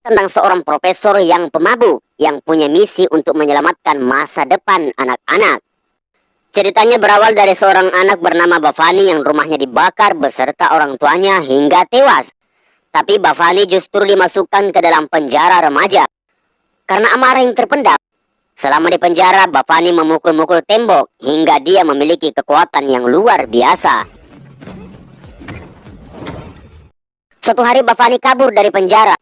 tentang seorang profesor yang pemabuk yang punya misi untuk menyelamatkan masa depan anak-anak. Ceritanya berawal dari seorang anak bernama Bafani yang rumahnya dibakar beserta orang tuanya hingga tewas. Tapi Bafani justru dimasukkan ke dalam penjara remaja karena amarah yang terpendam. Selama di penjara, Bafani memukul-mukul tembok hingga dia memiliki kekuatan yang luar biasa. Suatu hari Bafani kabur dari penjara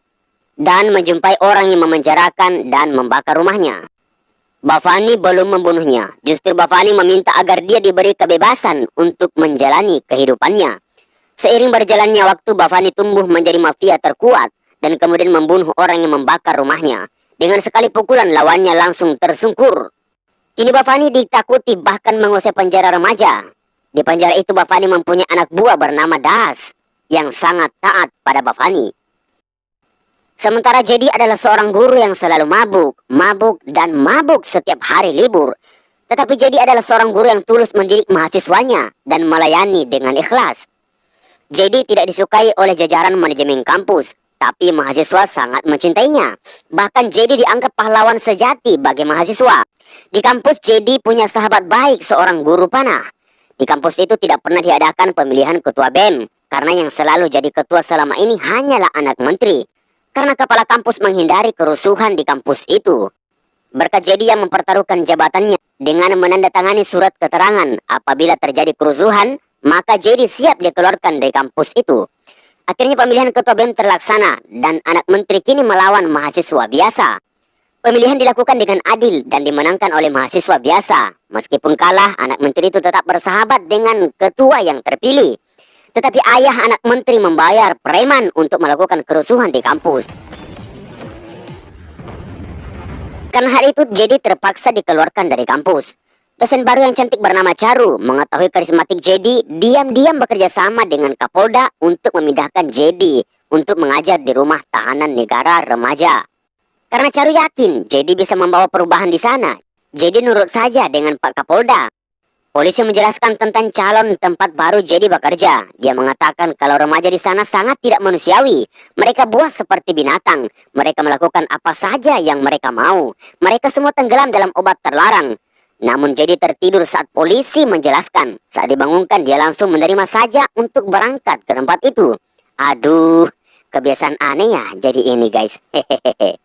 dan menjumpai orang yang memenjarakan dan membakar rumahnya. Bafani belum membunuhnya, justru Bafani meminta agar dia diberi kebebasan untuk menjalani kehidupannya. Seiring berjalannya waktu, Bafani tumbuh menjadi mafia terkuat dan kemudian membunuh orang yang membakar rumahnya. Dengan sekali pukulan, lawannya langsung tersungkur. Kini Bafani ditakuti bahkan mengusai penjara remaja. Di penjara itu Bafani mempunyai anak buah bernama Das yang sangat taat pada Bafani. Sementara Jedi adalah seorang guru yang selalu mabuk dan mabuk setiap hari libur. Tetapi Jedi adalah seorang guru yang tulus mendidik mahasiswanya dan melayani dengan ikhlas. Jedi tidak disukai oleh jajaran manajemen kampus, tapi mahasiswa sangat mencintainya. Bahkan Jedi dianggap pahlawan sejati bagi mahasiswa. Di kampus Jedi punya sahabat baik, seorang guru panah. Di kampus itu tidak pernah diadakan pemilihan ketua BEM, karena yang selalu jadi ketua selama ini hanyalah anak menteri. Karena kepala kampus menghindari kerusuhan di kampus itu. Berkat Jedi yang mempertaruhkan jabatannya dengan menandatangani surat keterangan apabila terjadi kerusuhan, maka Jedi siap dikeluarkan dari kampus itu. Akhirnya pemilihan ketua BEM terlaksana dan anak menteri kini melawan mahasiswa biasa. Pemilihan dilakukan dengan adil dan dimenangkan oleh mahasiswa biasa. Meskipun kalah, anak menteri itu tetap bersahabat dengan ketua yang terpilih. Tetapi ayah anak menteri membayar preman untuk melakukan kerusuhan di kampus. Karena hal itu, Jedi terpaksa dikeluarkan dari kampus. Dosen baru yang cantik bernama Charu mengetahui karismatik Jedi, diam-diam bekerja sama dengan Kapolda untuk memindahkan Jedi untuk mengajar di rumah tahanan negara remaja. Karena Charu yakin Jedi bisa membawa perubahan di sana, Jedi nurut saja dengan Pak Kapolda. Polisi menjelaskan tentang calon tempat baru Jedi bekerja. Dia mengatakan kalau remaja di sana sangat tidak manusiawi. Mereka buas seperti binatang. Mereka melakukan apa saja yang mereka mau. Mereka semua tenggelam dalam obat terlarang. Namun Jedi tertidur saat polisi menjelaskan. Saat dibangunkan dia langsung menerima saja untuk berangkat ke tempat itu. Aduh, kebiasaan aneh ya jadi ini guys. Hehehe.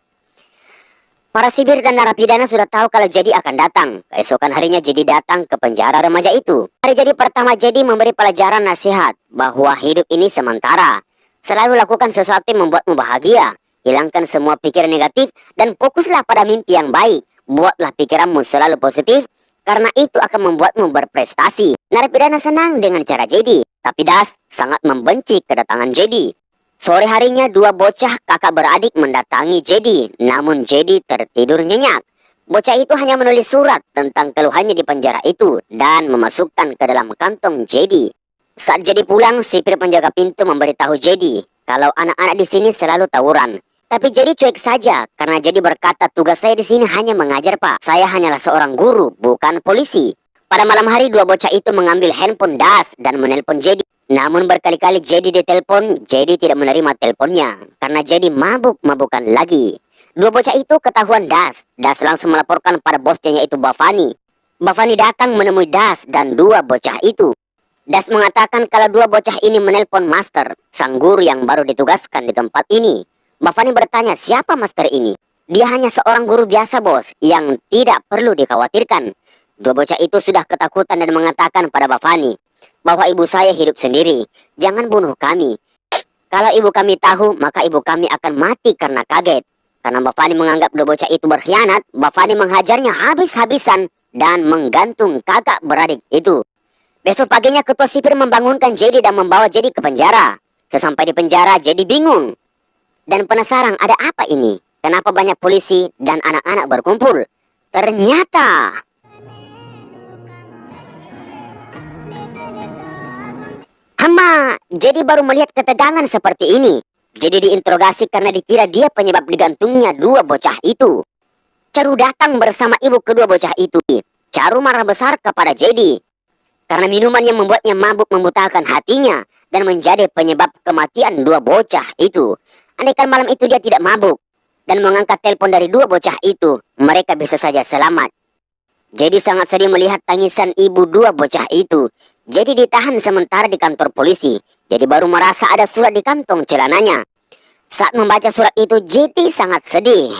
Para sipir dan narapidana sudah tahu kalau Jedi akan datang. Keesokan harinya Jedi datang ke penjara remaja itu. Hari Jedi pertama Jedi memberi pelajaran nasihat bahwa hidup ini sementara. Selalu lakukan sesuatu yang membuatmu bahagia. Hilangkan semua pikiran negatif dan fokuslah pada mimpi yang baik. Buatlah pikiranmu selalu positif, karena itu akan membuatmu berprestasi. Narapidana senang dengan cara Jedi, tapi Das sangat membenci kedatangan Jedi. Sore harinya dua bocah kakak beradik mendatangi Jedi, namun Jedi tertidur nyenyak. Bocah itu hanya menulis surat tentang keluhannya di penjara itu dan memasukkan ke dalam kantong Jedi. Saat Jedi pulang, sipir penjaga pintu memberitahu Jedi kalau anak-anak di sini selalu tawuran. Tapi Jedi cuek saja karena Jedi berkata, tugas saya di sini hanya mengajar Pak. Saya hanyalah seorang guru, bukan polisi. Pada malam hari dua bocah itu mengambil handphone Das dan menelpon Jedi. Namun berkali-kali Jedi ditelepon, Jedi tidak menerima teleponnya karena Jedi mabuk-mabukan lagi. Dua bocah itu ketahuan Das. Das langsung melaporkan pada bosnya yaitu Bafani. Bafani datang menemui Das dan dua bocah itu. Das mengatakan kalau dua bocah ini menelpon Master, sang guru yang baru ditugaskan di tempat ini. Bafani bertanya siapa Master ini. Dia hanya seorang guru biasa bos, yang tidak perlu dikhawatirkan. Dua bocah itu sudah ketakutan dan mengatakan pada Bafani bahwa ibu saya hidup sendiri, jangan bunuh kami. Kalau ibu kami tahu, maka ibu kami akan mati karena kaget. Karena Bafani menganggap dua bocah itu berkhianat, Bafani menghajarnya habis-habisan dan menggantung kakak beradik itu. Besok paginya ketua sipir membangunkan Jedi dan membawa Jedi ke penjara. Sesampai di penjara, Jedi bingung dan penasaran ada apa ini? Kenapa banyak polisi dan anak-anak berkumpul? Ternyata Hamba, Jedi baru melihat ketegangan seperti ini. Jedi diinterogasi karena dikira dia penyebab digantungnya dua bocah itu. Charu datang bersama ibu kedua bocah itu. Charu marah besar kepada Jedi karena minuman yang membuatnya mabuk membutakan hatinya dan menjadi penyebab kematian dua bocah itu. Andaikan malam itu dia tidak mabuk, dan mengangkat telepon dari dua bocah itu, mereka bisa saja selamat. Jadi sangat sedih melihat tangisan ibu dua bocah itu. Jadi ditahan sementara di kantor polisi. Jadi baru merasa ada surat di kantong celananya. Saat membaca surat itu, jadi sangat sedih.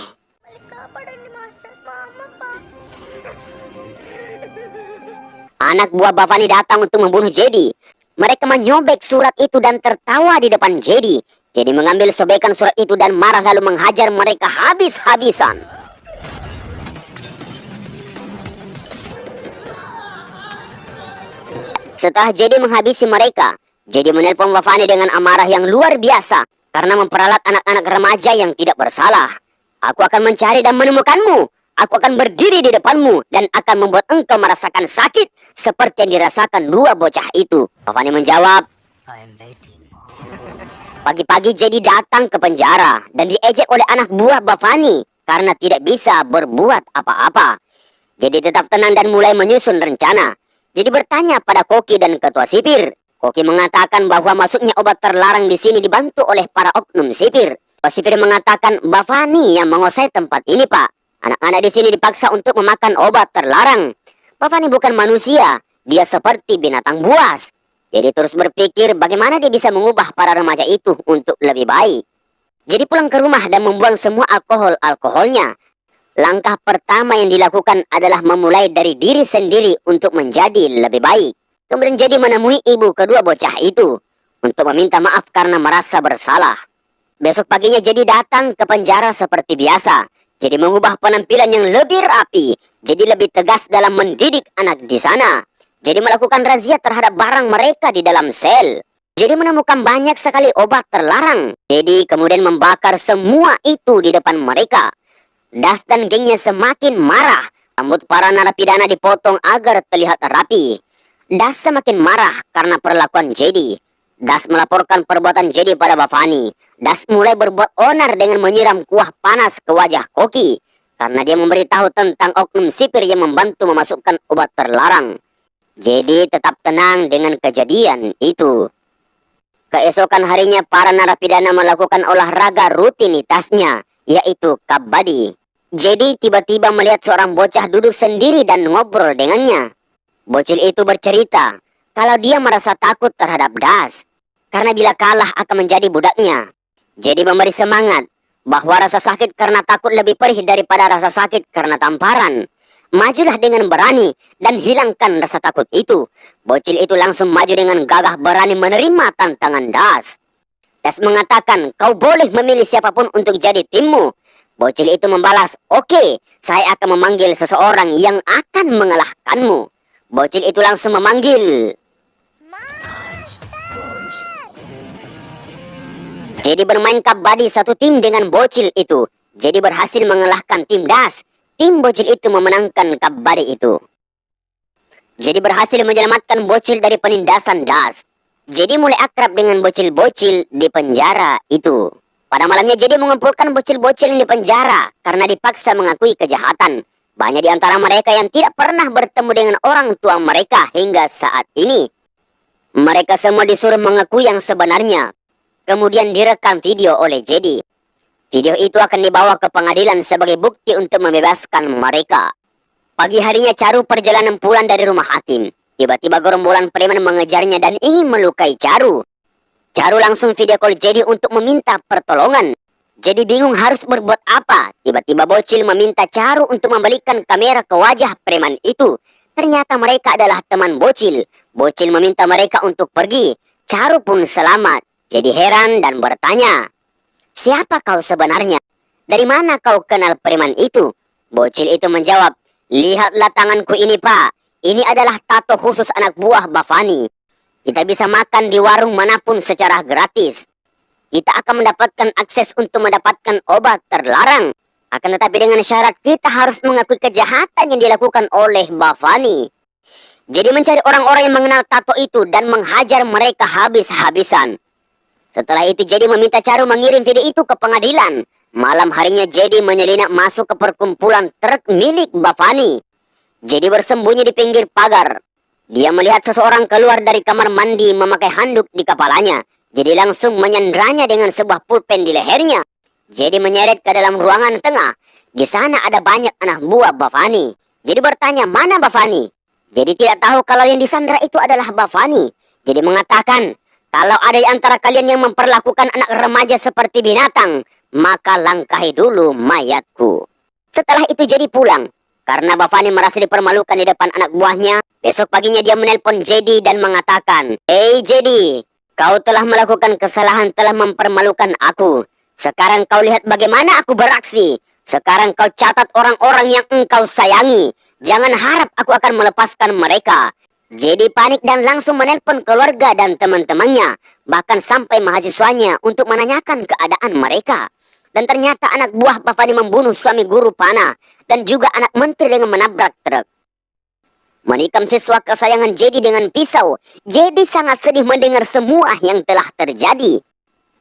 Anak buah Bavani datang untuk membunuh Jedi. Mereka menyobek surat itu dan tertawa di depan Jedi. Jadi mengambil sobekan surat itu dan marah lalu menghajar mereka habis-habisan. Setelah Jedi menghabisi mereka, Jedi menelpon Bavani dengan amarah yang luar biasa karena memperalat anak-anak remaja yang tidak bersalah. Aku akan mencari dan menemukanmu. Aku akan berdiri di depanmu dan akan membuat engkau merasakan sakit seperti yang dirasakan dua bocah itu. Bavani menjawab, pagi-pagi Jedi datang ke penjara dan diejek oleh anak buah Bavani karena tidak bisa berbuat apa-apa. Jedi tetap tenang dan mulai menyusun rencana. Jadi bertanya pada Koki dan ketua sipir. Koki mengatakan bahwa masuknya obat terlarang di sini dibantu oleh para oknum sipir. Ketua sipir mengatakan Bavani yang menguasai tempat ini, Pak. Anak-anak di sini dipaksa untuk memakan obat terlarang. Bavani bukan manusia, dia seperti binatang buas. Jadi terus berpikir bagaimana dia bisa mengubah para remaja itu untuk lebih baik. Jadi pulang ke rumah dan membuang semua alkoholnya. Langkah pertama yang dilakukan adalah memulai dari diri sendiri untuk menjadi lebih baik. Kemudian Jedi menemui ibu kedua bocah itu untuk meminta maaf karena merasa bersalah. Besok paginya Jedi datang ke penjara seperti biasa. Jadi mengubah penampilan yang lebih rapi. Jadi lebih tegas dalam mendidik anak di sana. Jadi melakukan razia terhadap barang mereka di dalam sel. Jadi menemukan banyak sekali obat terlarang. Jadi kemudian membakar semua itu di depan mereka. Das dan gengnya semakin marah. Rambut para narapidana dipotong agar terlihat rapi. Das semakin marah karena perlakuan Jedi. Das melaporkan perbuatan Jedi pada Bavani. Das mulai berbuat onar dengan menyiram kuah panas ke wajah Koki. Karena dia memberitahu tentang oknum sipir yang membantu memasukkan obat terlarang. Jedi tetap tenang dengan kejadian itu. Keesokan harinya para narapidana melakukan olahraga rutinitasnya, yaitu kabadi. Jedi tiba-tiba melihat seorang bocah duduk sendiri dan ngobrol dengannya. Bocil itu bercerita kalau dia merasa takut terhadap Das. Karena bila kalah akan menjadi budaknya. Jadi memberi semangat bahwa rasa sakit karena takut lebih perih daripada rasa sakit karena tamparan. Majulah dengan berani dan hilangkan rasa takut itu. Bocil itu langsung maju dengan gagah berani menerima tantangan Das. Das mengatakan kau boleh memilih siapapun untuk jadi timmu. Bocil itu membalas, oke, saya akan memanggil seseorang yang akan mengalahkanmu. Bocil itu langsung memanggil Jadi bermain kabadi satu tim dengan bocil itu. Jadi berhasil mengalahkan tim Das. Tim bocil itu memenangkan kabadi itu. Jadi berhasil menyelamatkan bocil dari penindasan Das. Jadi mulai akrab dengan bocil-bocil di penjara itu. Pada malamnya Jedi mengumpulkan bocil-bocil di penjara karena dipaksa mengakui kejahatan. Banyak di antara mereka yang tidak pernah bertemu dengan orang tua mereka hingga saat ini. Mereka semua disuruh mengakui yang sebenarnya. Kemudian direkam video oleh Jedi. Video itu akan dibawa ke pengadilan sebagai bukti untuk membebaskan mereka. Pagi harinya Charu perjalanan pulang dari rumah hakim. Tiba-tiba gerombolan preman mengejarnya dan ingin melukai Charu. Charu langsung video call Jedi untuk meminta pertolongan. Jedi bingung harus berbuat apa. Tiba-tiba bocil meminta Charu untuk membalikan kamera ke wajah preman itu. Ternyata mereka adalah teman bocil. Bocil meminta mereka untuk pergi. Charu pun selamat. Jadi heran dan bertanya, siapa kau sebenarnya? Dari mana kau kenal preman itu? Bocil itu menjawab, lihatlah tanganku ini pak. Ini adalah tato khusus anak buah Bavani. Kita bisa makan di warung manapun secara gratis. Kita akan mendapatkan akses untuk mendapatkan obat terlarang. Akan tetapi dengan syarat kita harus mengakui kejahatan yang dilakukan oleh Bavani. Jadi mencari orang-orang yang mengenal tato itu dan menghajar mereka habis-habisan. Setelah itu Jedi meminta Charu mengirim video itu ke pengadilan. Malam harinya Jedi menyelinap masuk ke perkumpulan truk milik Bavani. Jedi bersembunyi di pinggir pagar. Dia melihat seseorang keluar dari kamar mandi memakai handuk di kepalanya. Jedi langsung menyandranya dengan sebuah pulpen di lehernya. Jadi menyeret ke dalam ruangan tengah. Di sana ada banyak anak buah Bavani. Jadi bertanya, mana Bavani? Jadi tidak tahu kalau yang disandra itu adalah Bavani. Jadi mengatakan, kalau ada di antara kalian yang memperlakukan anak remaja seperti binatang, maka langkahi dulu mayatku. Setelah itu jadi pulang. Karena Bavani merasa dipermalukan di depan anak buahnya, besok paginya dia menelpon JD dan mengatakan, "Hei JD, kau telah melakukan kesalahan, telah mempermalukan aku. Sekarang kau lihat bagaimana aku beraksi. Sekarang kau catat orang-orang yang engkau sayangi. Jangan harap aku akan melepaskan mereka." JD panik dan langsung menelpon keluarga dan teman-temannya, bahkan sampai mahasiswanya untuk menanyakan keadaan mereka. Dan ternyata anak buah Bavani membunuh suami guru panah dan juga anak menteri dengan menabrak truk. Menikam siswa kesayangan JD dengan pisau. JD sangat sedih mendengar semua yang telah terjadi.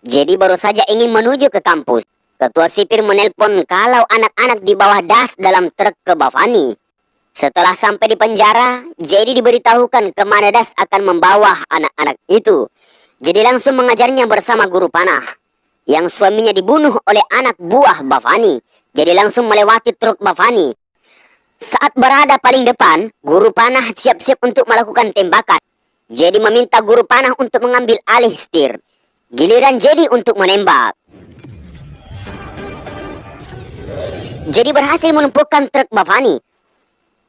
JD baru saja ingin menuju ke kampus. Ketua sipir menelpon kalau anak-anak di bawah das dalam truk ke Bavani. Setelah sampai di penjara, JD diberitahukan kemana das akan membawa anak-anak itu. JD langsung mengajarnya bersama guru panah yang suaminya dibunuh oleh anak buah Bavani. Jadi langsung melewati truk Bavani. Saat berada paling depan, guru panah siap-siap untuk melakukan tembakan. Jadi meminta guru panah untuk mengambil alih setir. Giliran JD untuk menembak. Jadi berhasil melumpuhkan truk Bavani.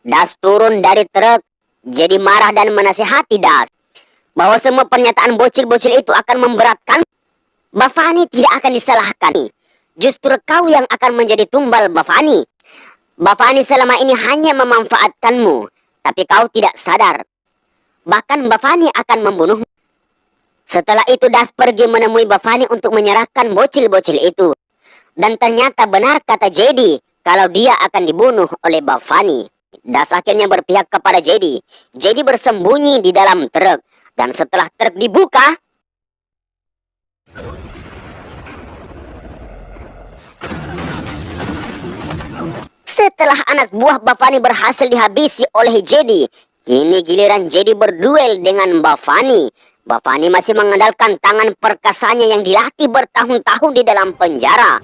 Das turun dari truk. JD marah dan menasihati Das bahwa semua pernyataan bocil-bocil itu akan memberatkan. Bavani tidak akan disalahkan. Justru kau yang akan menjadi tumbal Bavani. Bavani selama ini hanya memanfaatkanmu, tapi kau tidak sadar. Bahkan Bavani akan membunuhmu. Setelah itu Das pergi menemui Bavani untuk menyerahkan bocil-bocil itu. Dan ternyata benar kata JD kalau dia akan dibunuh oleh Bavani. Das akhirnya berpihak kepada JD. JD bersembunyi di dalam truk. Dan setelah truk dibuka, setelah anak buah Bavani berhasil dihabisi oleh JD, kini giliran JD berduel dengan Bavani. Bavani masih mengandalkan tangan perkasanya yang dilatih bertahun-tahun di dalam penjara.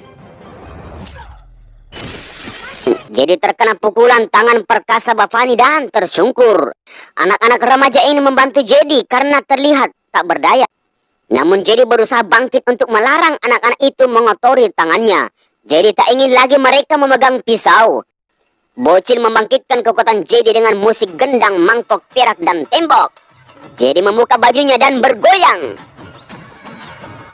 JD terkena pukulan tangan perkasa Bavani dan tersungkur. Anak-anak remaja ini membantu JD karena terlihat tak berdaya. Namun JD berusaha bangkit untuk melarang anak-anak itu mengotori tangannya. JD tak ingin lagi mereka memegang pisau. Bocil membangkitkan kekuatan JD dengan musik gendang, mangkok, perak, dan tembok. JD membuka bajunya dan bergoyang.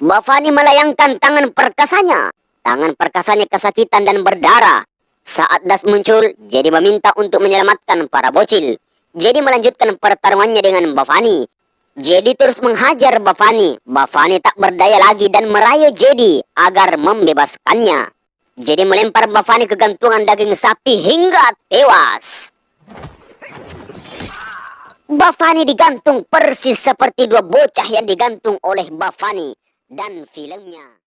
Bavani melayangkan tangan perkasanya. Tangan perkasanya kesakitan dan berdarah. Saat Das muncul, JD meminta untuk menyelamatkan para bocil. JD melanjutkan pertarungannya dengan Bavani. JD terus menghajar Bavani. Bavani tak berdaya lagi dan merayu JD agar membebaskannya. JD melempar Bavani ke gantungan daging sapi hingga tewas. Bavani digantung persis seperti dua bocah yang digantung oleh Bavani dan filmnya.